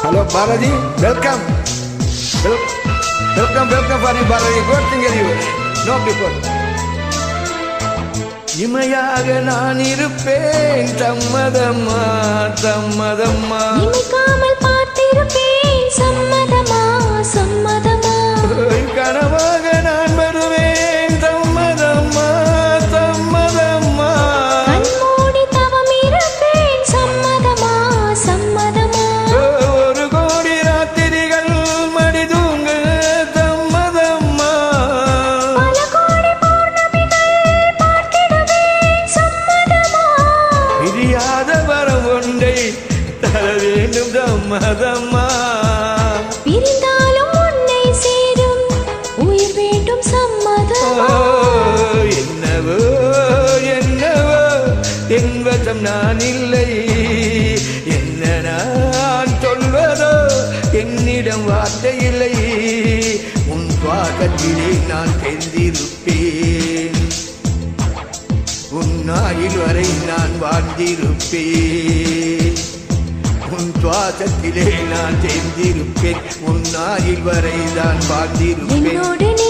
Hello Balaji, welcome. Welcome for you Balaji. Good to hear you. No before. இமையாக நான் இருப்பேன் சம்மதம்மா சம்மதம்மா இமைக்காமல் பார்த்திருப்பேன் சம்மதமா சம்மதமா கனவாக நான் வருவேன் சம்மதம்மா சம்மதம்மா கண்மூடி தவம் இருப்பேன் சம்மதமா சம்மதமா ஒரு கோடி ராத்திரிகள் மடி தூங்க சம்மதம்மா பல கோடி பௌர்ணமிகள் பார்த்திடுவேன் சம்மதமா பிரியாத வரம் ஒன்றை தர வேண்டும் சம்மதம்மா பிரிந்தாலும் உன்னை சேரும் உயிர் வேண்டும் சம்மதமா என்னவோ என்னவோ என்பதம் நான் இல்லை என்ன நான் சொல்வதோ என்னிடம் வார்த்தை இல்லை உன் பாதத்திலே நான் தெரிந்திருப்பேன் உன் ஆயுள் வரை நான் வாழ்ந்திருப்பேன் உன் சுவாசத்திலே நான் தெரிந்திருப்பேன் உன் ஆயுள் வரை நான் வாழ்ந்திருப்பேன் என்னோடு நீ